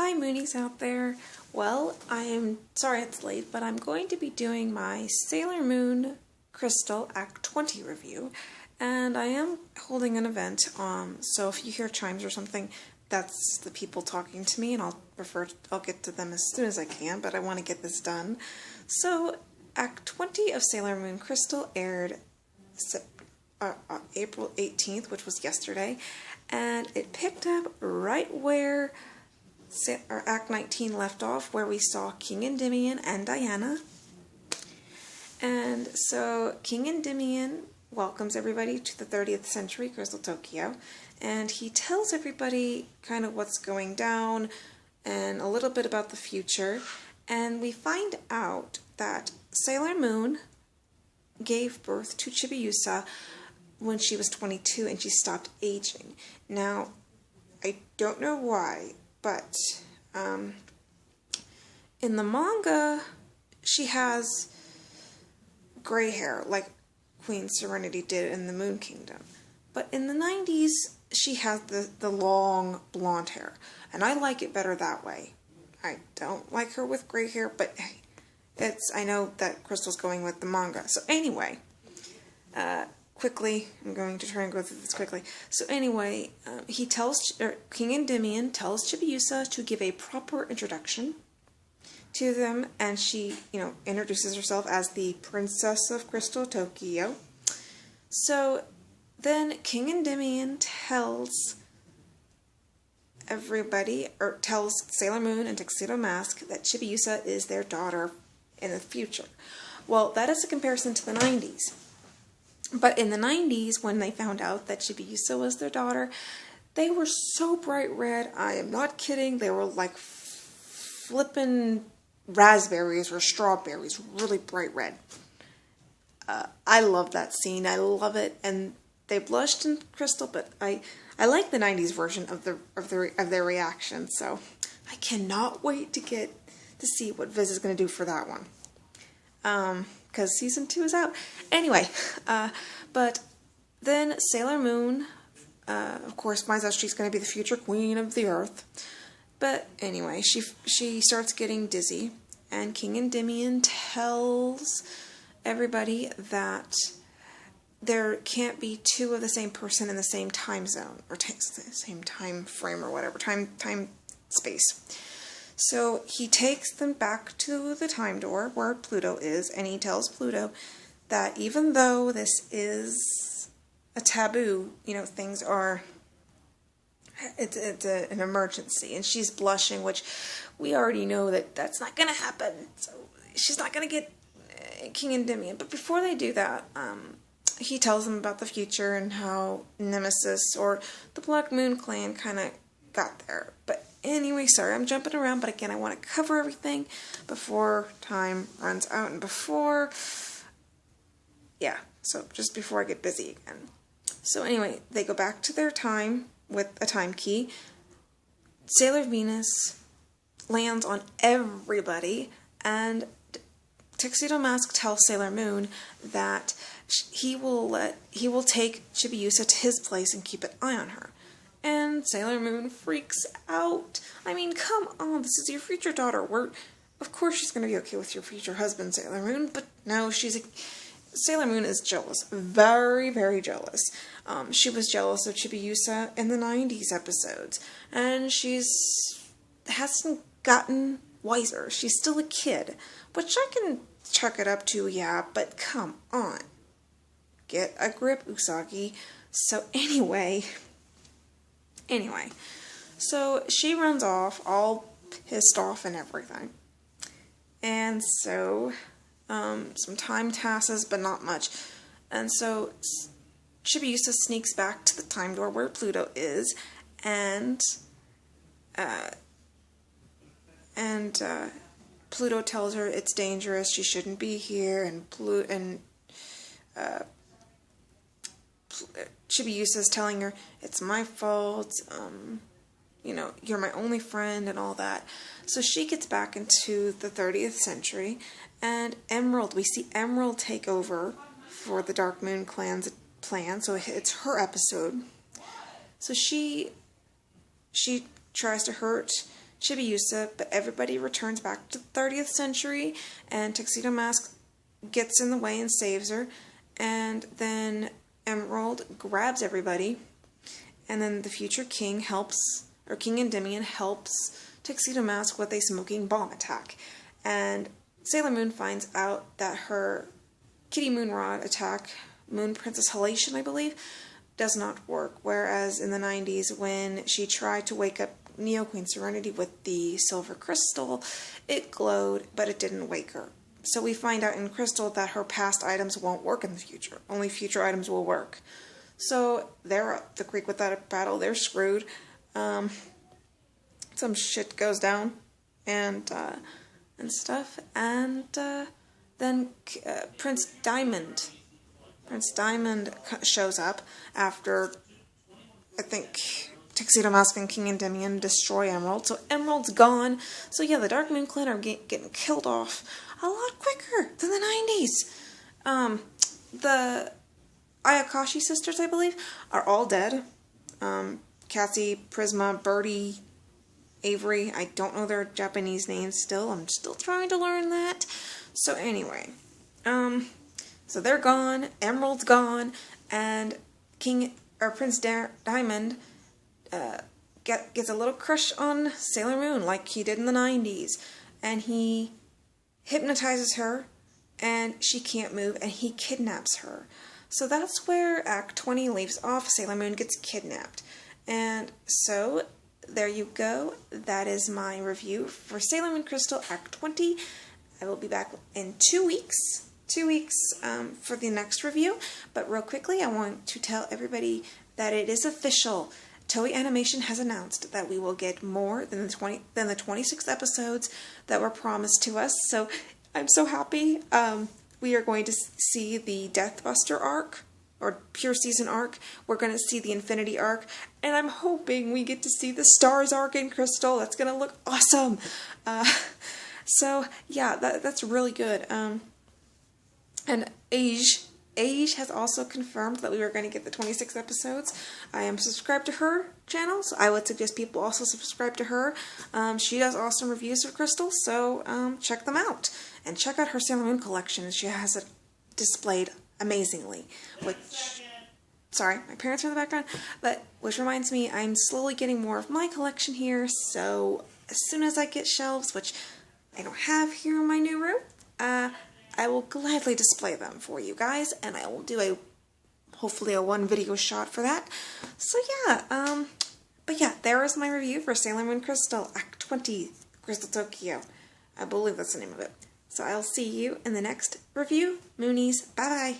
Hi Moonies out there. Well, I am sorry it's late, but I'm going to be doing my Sailor Moon Crystal Act 20 review, and I am holding an event, so if you hear chimes or something, that's the people talking to me, and I'll get to them as soon as I can, but I want to get this done. So, Act 20 of Sailor Moon Crystal aired April 18th, which was yesterday, and it picked up right where Act 19 left off, where we saw King Endymion and Diana. And so King Endymion welcomes everybody to the 30th century Crystal Tokyo, and he tells everybody kind of what's going down and a little bit about the future, and we find out that Sailor Moon gave birth to Chibiusa when she was 22 and she stopped aging. Now, I don't know why, but in the manga, she has gray hair, like Queen Serenity did in the Moon Kingdom. But in the 90s, she has the long blonde hair, and I like it better that way. I don't like her with gray hair, but hey, I know that Crystal's going with the manga. So anyway, quickly, I'm going to try and go through this quickly. So anyway, King Endymion tells Chibiusa to give a proper introduction to them, and she, introduces herself as the Princess of Crystal Tokyo. So then King Endymion tells Sailor Moon and Tuxedo Mask that Chibiusa is their daughter in the future. Well, that is a comparison to the 90s. But in the 90s, when they found out that Chibiusa was their daughter, they were so bright red. I am not kidding. They were like flippin' raspberries or strawberries, really bright red. I love that scene. I love it. And they blushed in Crystal, but I like the 90s version of their reaction. So I cannot wait to see what Viz is going to do for that one. Because season 2 is out. Anyway, but then Sailor Moon, of course, finds out she's going to be the future queen of the Earth. But anyway, she starts getting dizzy, and King Endymion tells everybody that there can't be two of the same person in the same time zone, or same time frame, or whatever, time space. So he takes them back to the time door where Pluto is, and he tells Pluto that even though this is a taboo, things are, it's an emergency, and she's blushing, which we already know that's not going to happen. So she's not going to get King Endymion. But before they do that, he tells them about the future and how Nemesis, or the Black Moon Clan, kind of got there. But anyway, sorry, I'm jumping around, but again, I want to cover everything before time runs out and just before I get busy again. So anyway, they go back to their time with a time key. Sailor Venus lands on everybody, and Tuxedo Mask tells Sailor Moon that he will take Chibiusa to his place and keep an eye on her. And Sailor Moon freaks out. I mean, come on, this is your future daughter. Of course she's going to be okay with your future husband, Sailor Moon, but no, Sailor Moon is jealous. Very, very jealous. She was jealous of Chibiusa in the 90s episodes, and hasn't gotten wiser. She's still a kid, which I can chuck it up to, yeah, but come on. Get a grip, Usagi. So anyway, so she runs off, all pissed off and everything. And so, some time passes, but not much. And so, Chibiusa sneaks back to the time door where Pluto is, and Pluto tells her it's dangerous, she shouldn't be here, and Chibiusa's telling her, it's my fault, you're my only friend, and all that. So she gets back into the 30th century, and we see Emerald take over for the Dark Moon Clan's plan, so it's her episode. So she tries to hurt Chibiusa, but everybody returns back to the 30th century, and Tuxedo Mask gets in the way and saves her, and then Emerald grabs everybody, and then the future king helps, or King Endymion helps Tuxedo Mask with a smoking bomb attack, and Sailor Moon finds out that her Kitty Moonrod attack, Moon Princess Halation, I believe, does not work, whereas in the 90s when she tried to wake up Neo Queen Serenity with the silver crystal, it glowed, but it didn't wake her. So we find out in Crystal that her past items won't work in the future. Only future items will work. So they're up the creek with that battle. They're screwed. Some shit goes down and stuff. And then Prince Diamond shows up after, I think, Tuxedo Mask and King Endymion destroy Emerald. So Emerald's gone. So yeah, the Dark Moon Clan are getting killed off a lot quicker than the 90s. The Ayakashi sisters, I believe, are all dead. Cassie, Prisma, Birdie, Avery. I don't know their Japanese names still. I'm still trying to learn that. So anyway, so they're gone. Emerald's gone, and Prince Diamond gets a little crush on Sailor Moon like he did in the 90s, and he hypnotizes her, and she can't move, and he kidnaps her. So that's where Act 20 leaves off. Sailor Moon gets kidnapped. And so, there you go. That is my review for Sailor Moon Crystal Act 20. I will be back in 2 weeks. 2 weeks for the next review. But real quickly, I want to tell everybody that it is official. Toei Animation has announced that we will get more than the 26 episodes that were promised to us. So I'm so happy. We are going to see the Deathbuster arc, or Pure Season arc. We're going to see the Infinity arc, and I'm hoping we get to see the Stars arc in Crystal. That's going to look awesome. So yeah, that's really good. And Age has also confirmed that we were going to get the 26 episodes. I am subscribed to her channel, so I would suggest people also subscribe to her. She does awesome reviews of Crystal, so check them out. And check out her Sailor Moon collection. She has it displayed amazingly. Sorry, my parents are in the background. Which reminds me, I'm slowly getting more of my collection here, so as soon as I get shelves, which I don't have here in my new room, I will gladly display them for you guys, and I will do hopefully a one video shot for that. So yeah, but yeah, there is my review for Sailor Moon Crystal Act 20, Crystal Tokyo. I believe that's the name of it. So I'll see you in the next review. Moonies, bye bye.